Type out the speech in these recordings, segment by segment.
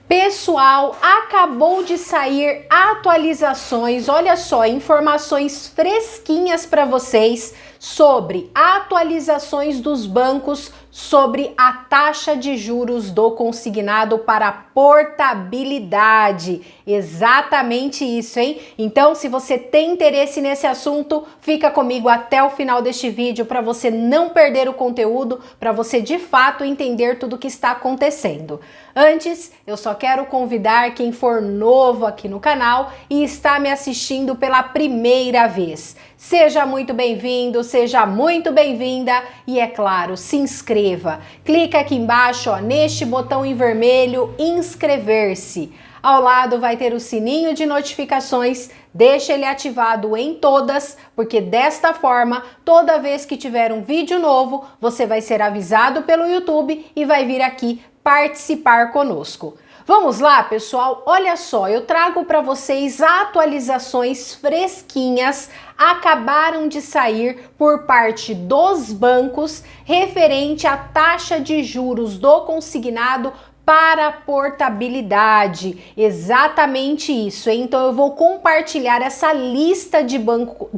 Pessoal, acabou de sair atualizações, olha só, informações fresquinhas para vocês sobre atualizações dos bancos sobre a taxa de juros do consignado para portabilidade. Exatamente isso, hein? Então, se você tem interesse nesse assunto, fica comigo até o final deste vídeo para você não perder o conteúdo, para você de fato entender tudo o que está acontecendo. Antes, eu só quero convidar quem for novo aqui no canal e está me assistindo pela primeira vez. Seja muito bem-vindo, seja muito bem-vinda e, é claro, se inscreva. Clica aqui embaixo, ó, neste botão em vermelho, inscrever-se. Ao lado vai ter o sininho de notificações, deixa ele ativado em todas, porque desta forma, toda vez que tiver um vídeo novo, você vai ser avisado pelo YouTube e vai vir aqui participar conosco. Vamos lá, pessoal? Olha só, eu trago para vocês atualizações fresquinhas, acabaram de sair por parte dos bancos referente à taxa de juros do consignado para portabilidade. Exatamente isso, hein? Então eu vou compartilhar essa lista de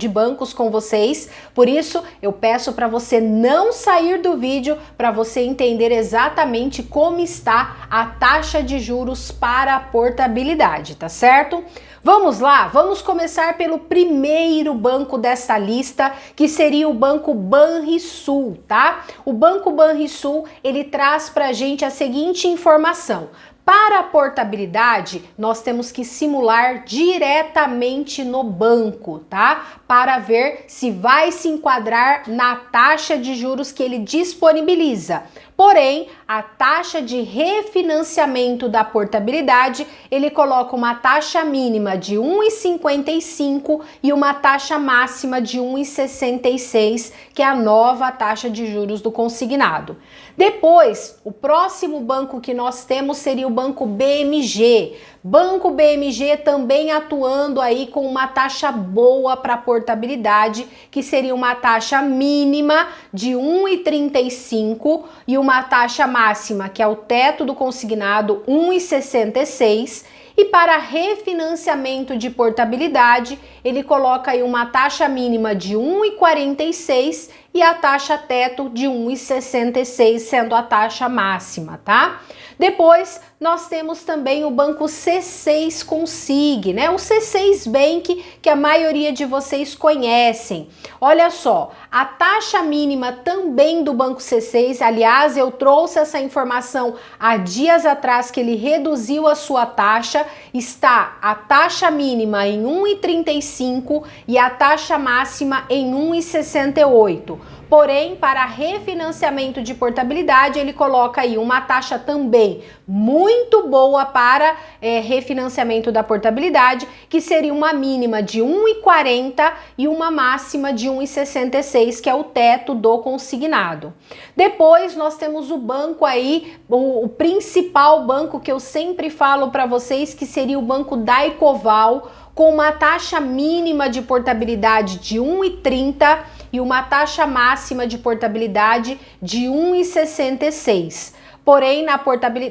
bancos com vocês, por isso eu peço para você não sair do vídeo para você entender exatamente como está a taxa de juros para a portabilidade, tá certo? Vamos lá, vamos começar pelo primeiro banco dessa lista, que seria o Banco Banrisul, tá? O Banco Banrisul, ele traz pra gente a seguinte informação. Para a portabilidade, nós temos que simular diretamente no banco, tá? Para ver se vai se enquadrar na taxa de juros que ele disponibiliza. Porém, a taxa de refinanciamento da portabilidade, ele coloca uma taxa mínima de 1,55 e uma taxa máxima de 1,66, que é a nova taxa de juros do consignado. Depois, o próximo banco que nós temos seria o Banco BMG. Banco BMG também atuando aí com uma taxa boa para portabilidade, que seria uma taxa mínima de 1,35 e uma taxa máxima, que é o teto do consignado, 1,66. E para refinanciamento de portabilidade, ele coloca aí uma taxa mínima de 1,46 e a taxa teto de 1,66, sendo a taxa máxima, tá? Depois, nós temos também o Banco C6 Consig, né? O C6 Bank, que a maioria de vocês conhecem. Olha só, a taxa mínima também do Banco C6, aliás, eu trouxe essa informação há dias atrás que ele reduziu a sua taxa, está a taxa mínima em 1,35 e a taxa máxima em 1,68. Porém, para refinanciamento de portabilidade, ele coloca aí uma taxa também muito boa para refinanciamento da portabilidade, que seria uma mínima de 1,40 e uma máxima de 1,66, que é o teto do consignado. Depois, nós temos o banco aí, o principal banco que eu sempre falo para vocês, que seria o Banco Daicoval, com uma taxa mínima de portabilidade de 1,30 e uma taxa máxima de portabilidade de 1,66. Porém,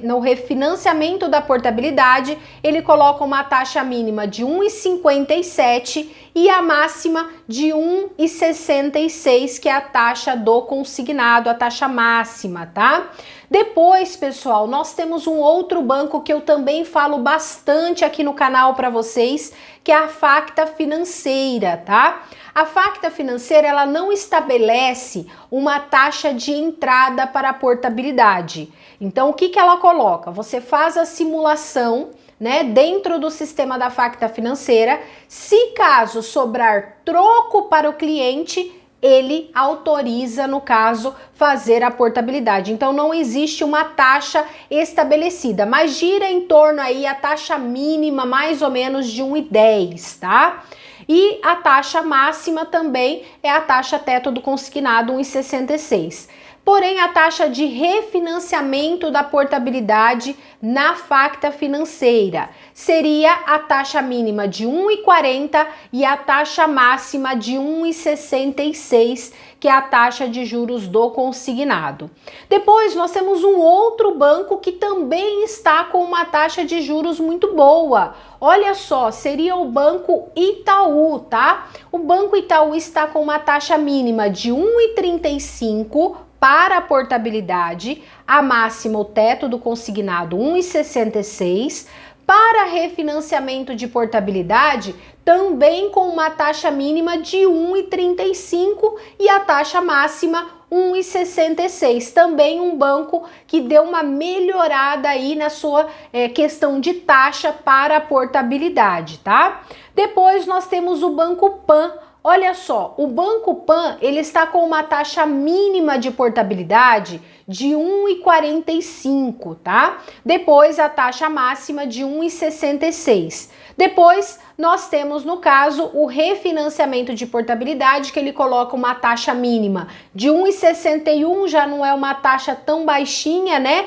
no refinanciamento da portabilidade, ele coloca uma taxa mínima de 1,57 e a máxima de 1,66, que é a taxa do consignado, a taxa máxima, tá? Depois, pessoal, nós temos um outro banco que eu também falo bastante aqui no canal para vocês, que é a Facta Financeira, tá? A Facta Financeira, ela não estabelece uma taxa de entrada para a portabilidade. Então, o que que ela coloca? Você faz a simulação, né, dentro do sistema da Facta Financeira. Se caso sobrar troco para o cliente, ele autoriza, no caso, fazer a portabilidade. Então, não existe uma taxa estabelecida, mas gira em torno aí a taxa mínima mais ou menos de 1,10, tá? E a taxa máxima também é a taxa teto do consignado, 1,66. Porém, a taxa de refinanciamento da portabilidade na Facta Financeira seria a taxa mínima de 1,40 e a taxa máxima de 1,66, que é a taxa de juros do consignado. Depois nós temos um outro banco que também está com uma taxa de juros muito boa. Olha só, seria o Banco Itaú, tá? O Banco Itaú está com uma taxa mínima de 1,35 para a portabilidade, a máxima, o teto do consignado 1,66. Para refinanciamento de portabilidade, também com uma taxa mínima de 1,35 e a taxa máxima 1,66. Também um banco que deu uma melhorada aí na sua questão de taxa para a portabilidade, tá? Depois nós temos o Banco Pan. Olha só, o Banco Pan, ele está com uma taxa mínima de portabilidade de 1,45, tá? Depois a taxa máxima de 1,66. Depois nós temos, no caso, o refinanciamento de portabilidade, que ele coloca uma taxa mínima de 1,61, já não é uma taxa tão baixinha, né?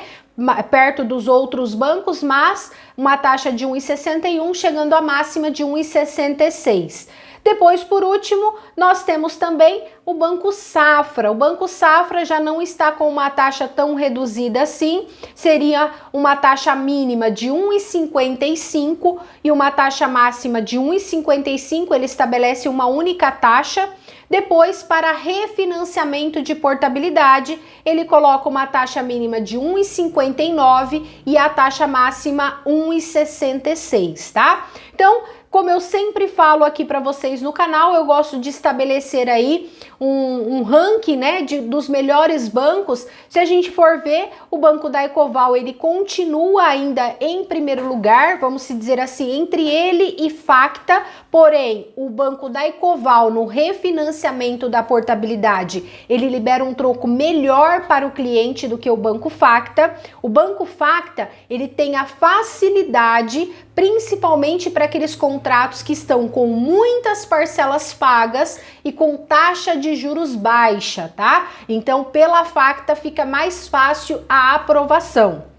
Perto dos outros bancos, mas uma taxa de 1,61, chegando à máxima de 1,66. Depois, por último, nós temos também o Banco Safra. O Banco Safra já não está com uma taxa tão reduzida assim, seria uma taxa mínima de 1,55 e uma taxa máxima de 1,55, ele estabelece uma única taxa. Depois, para refinanciamento de portabilidade, ele coloca uma taxa mínima de 1,59 e a taxa máxima 1,66, tá? Então, como eu sempre falo aqui para vocês no canal, eu gosto de estabelecer aí um ranking, né, dos melhores bancos. Se a gente for ver, o Banco da Ecoval, ele continua ainda em primeiro lugar, vamos dizer assim, entre ele e Facta, porém, o Banco da Ecoval, no refinanciamento da portabilidade, ele libera um troco melhor para o cliente do que o Banco Facta. O Banco Facta, ele tem a facilidade, principalmente para aqueles contratos que estão com muitas parcelas pagas e com taxa de juros baixa, tá? Então, pela Facta fica mais fácil a aprovação.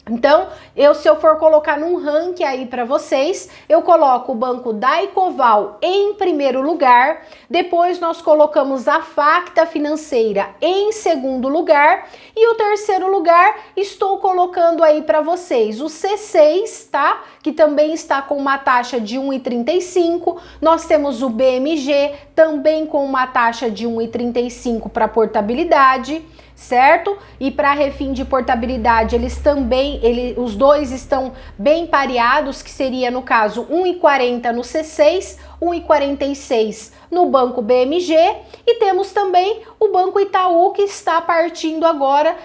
Então, se eu for colocar num ranking aí para vocês, eu coloco o Banco da Ecoval em primeiro lugar, depois nós colocamos a Facta Financeira em segundo lugar e o terceiro lugar estou colocando aí para vocês o C6, tá? Que também está com uma taxa de 1,35. Nós temos o BMG também com uma taxa de 1,35 para portabilidade, certo? E para refim de portabilidade, os dois estão bem pareados, que seria no caso 1,40 no C6, 1,46 no Banco BMG, e temos também o Banco Itaú, que está partindo agora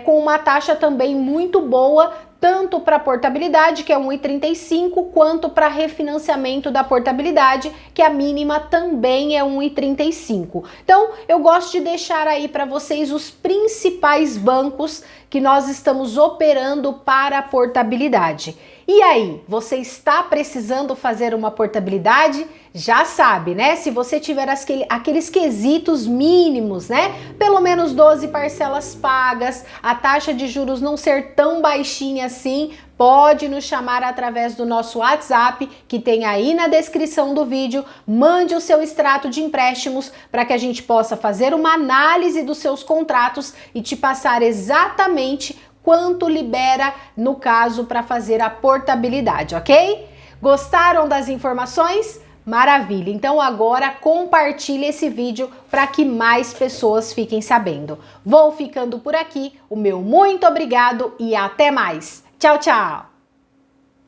com uma taxa também muito boa, tanto para portabilidade, que é 1,35, quanto para refinanciamento da portabilidade, que a mínima também é 1,35. Então, eu gosto de deixar aí para vocês os principais bancos que nós estamos operando para a portabilidade. E aí, você está precisando fazer uma portabilidade? Já sabe, né? Se você tiver aqueles quesitos mínimos, né? Pelo menos 12 parcelas pagas, a taxa de juros não ser tão baixinha assim, pode nos chamar através do nosso WhatsApp, que tem aí na descrição do vídeo. Mande o seu extrato de empréstimos para que a gente possa fazer uma análise dos seus contratos e te passar exatamente quanto libera, no caso, para fazer a portabilidade, ok? Gostaram das informações? Maravilha! Então agora compartilhe esse vídeo para que mais pessoas fiquem sabendo. Vou ficando por aqui, o meu muito obrigado e até mais! Tchau, tchau!